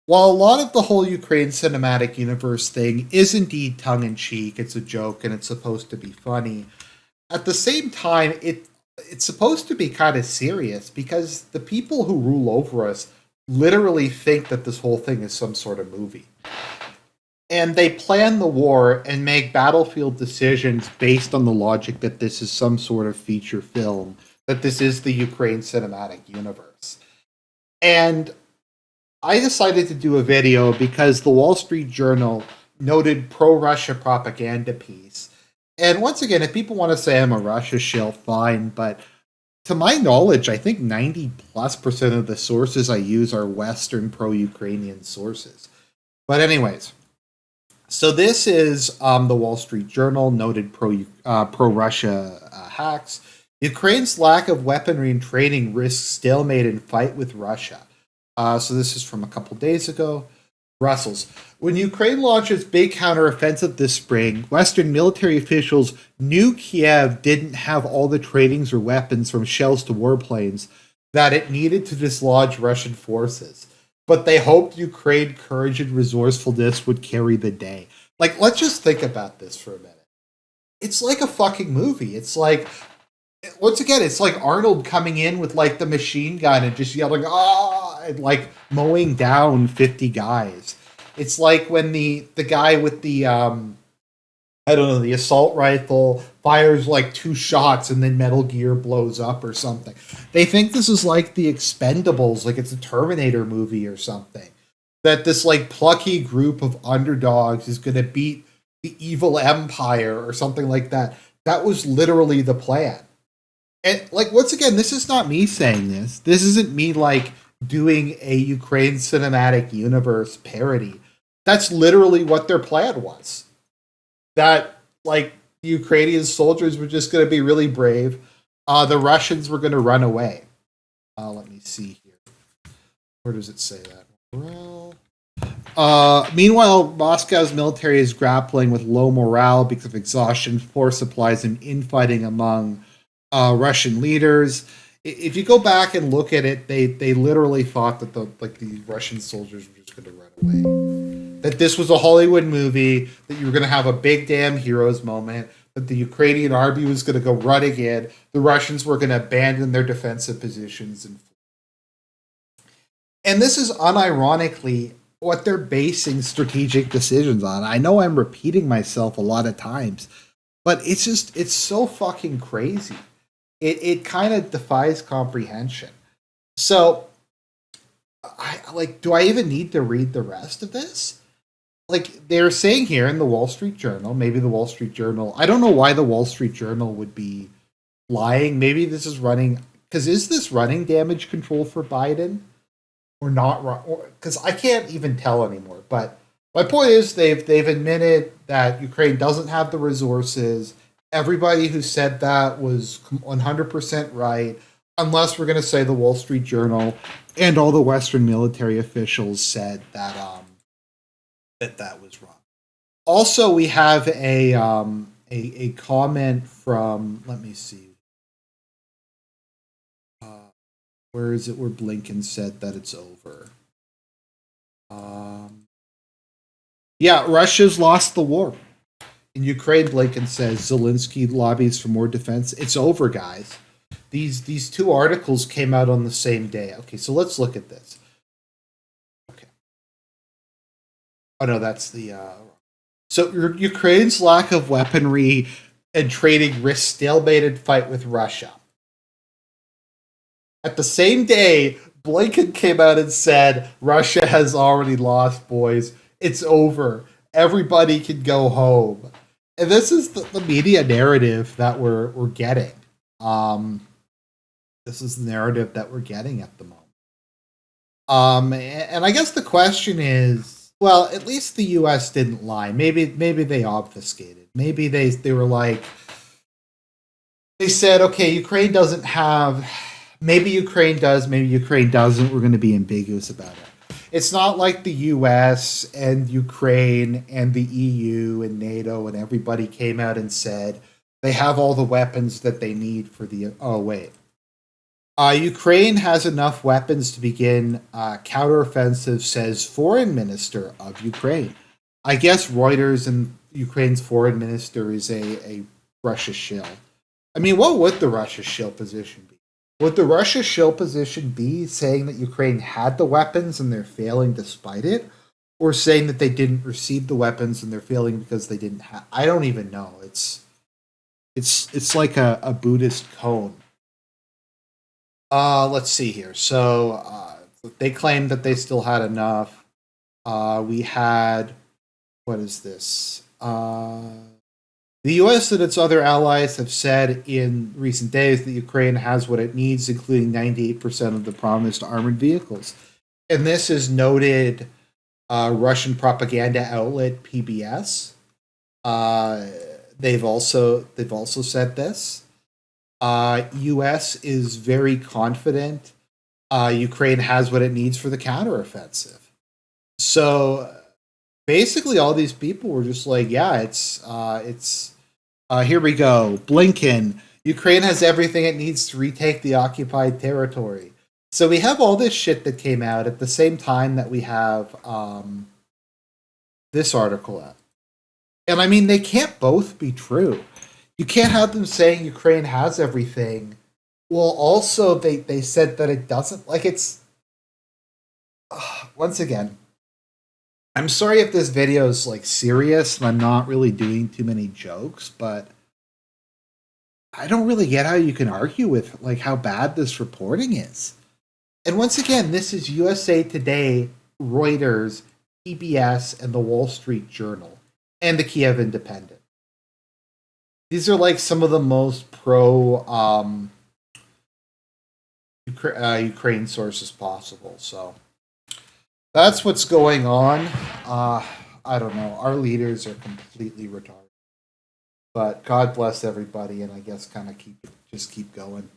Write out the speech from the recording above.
while a lot of the whole Ukraine cinematic universe thing is indeed tongue in cheek, it's a joke and it's supposed to be funny. At the same time, it's supposed to be kind of serious because the people who rule over us literally think that this whole thing is some sort of movie. And they plan the war and make battlefield decisions based on the logic that this is some sort of feature film, that this is the Ukraine cinematic universe. And I decided to do a video because the Wall Street Journal noted pro Russia propaganda piece. And once again, if people want to say I'm a Russia shill, fine. But to my knowledge, I think 90 plus percent of the sources I use are Western pro Ukrainian sources. But, anyways, so this is the Wall Street Journal noted pro Russia hacks. Ukraine's lack of weaponry and training risks stalemate in fight with Russia. So this is from a couple days ago. Brussels. When Ukraine launches big counteroffensive this spring, Western military officials knew Kiev didn't have all the trainings or weapons from shells to warplanes that it needed to dislodge Russian forces. But they hoped Ukraine courage and resourcefulness would carry the day. Like, let's just think about this for a minute. It's like a fucking movie. It's like, once again, it's like Arnold coming in with like the machine gun and just yelling, ah, and like mowing down 50 guys. It's like when the guy with the I don't know, the assault rifle fires like two shots and then Metal Gear blows up or something. They think this is like the Expendables, like it's a Terminator movie or something. That this like plucky group of underdogs is going to beat the evil empire or something like that. That was literally the plan. And like once again, this is not me saying this. This isn't me like doing a Ukraine cinematic universe parody. That's literally what their plan was. That like the Ukrainian soldiers were just going to be really brave. The Russians were going to run away. Let me see here. Where does it say that? Morale. Meanwhile, Moscow's military is grappling with low morale because of exhaustion, poor supplies, and infighting among Russian leaders. If you go back and look at it, they literally thought that the Russian soldiers were just going to run away. That this was a Hollywood movie, that you were going to have a big damn heroes moment, that the Ukrainian army was going to go running in, the Russians were going to abandon their defensive positions, and this is unironically what they're basing strategic decisions on. I know I'm repeating myself a lot of times, but it's so fucking crazy. It kind of defies comprehension. So, do I even need to read the rest of this? Like they're saying here in the Wall Street Journal, maybe the Wall Street Journal. I don't know why the Wall Street Journal would be lying. Maybe this is running because is this running damage control for Biden or not? Because I can't even tell anymore. But my point is they've admitted that Ukraine doesn't have the resources. Everybody who said that was 100% right, unless we're going to say the Wall Street Journal and all the Western military officials said that that was wrong. Also, we have a comment from, let me see, where is it? Where Blinken said that it's over. Yeah, Russia's lost the war. In Ukraine, Blinken says Zelensky lobbies for more defense. It's over, guys. These two articles came out on the same day. Okay, so let's look at this. Okay. Oh no, that's the. So Ukraine's lack of weaponry and training risks stalemated fight with Russia. At the same day, Blinken came out and said Russia has already lost, boys. It's over. Everybody can go home. And this is the media narrative that we're getting. This is the narrative that we're getting at the moment. And I guess the question is, well, at least the U.S. didn't lie. Maybe they obfuscated. Maybe they were like, they said, okay, Ukraine doesn't have. Maybe Ukraine does. Maybe Ukraine doesn't. We're going to be ambiguous about it. It's not like the U.S. and Ukraine and the EU and NATO and everybody came out and said they have all the weapons that they need for the. Oh wait. Ukraine has enough weapons to begin counteroffensive, says foreign minister of Ukraine. I guess Reuters and Ukraine's foreign minister is a Russia shill. I mean, what would the Russia shill position be? Would the Russia shill position be saying that Ukraine had the weapons and they're failing despite it? Or saying that they didn't receive the weapons and they're failing because they didn't have? I don't even know. It's like a Buddhist cone. Let's see here. So they claimed that they still had enough. We had, what is this? The U.S. and its other allies have said in recent days that Ukraine has what it needs, including 98% of the promised armored vehicles. And this is noted Russian propaganda outlet PBS. They've also said this. U.S. is very confident Ukraine has what it needs for the counteroffensive. So basically, all these people were just like, "Yeah, it's here we go." Blinken, Ukraine has everything it needs to retake the occupied territory. So we have all this shit that came out at the same time that we have this article out. And I mean, they can't both be true. You can't have them saying Ukraine has everything. Well, also they said that it doesn't. Like it's once again. I'm sorry if this video is like serious and I'm not really doing too many jokes, but I don't really get how you can argue with like how bad this reporting is. And once again, this is USA Today, Reuters, PBS, and the Wall Street Journal, and the Kiev Independent. These are like some of the most pro Ukraine sources possible. So that's what's going on. I don't know. Our leaders are completely retarded. But God bless everybody, and I guess kind of keep going.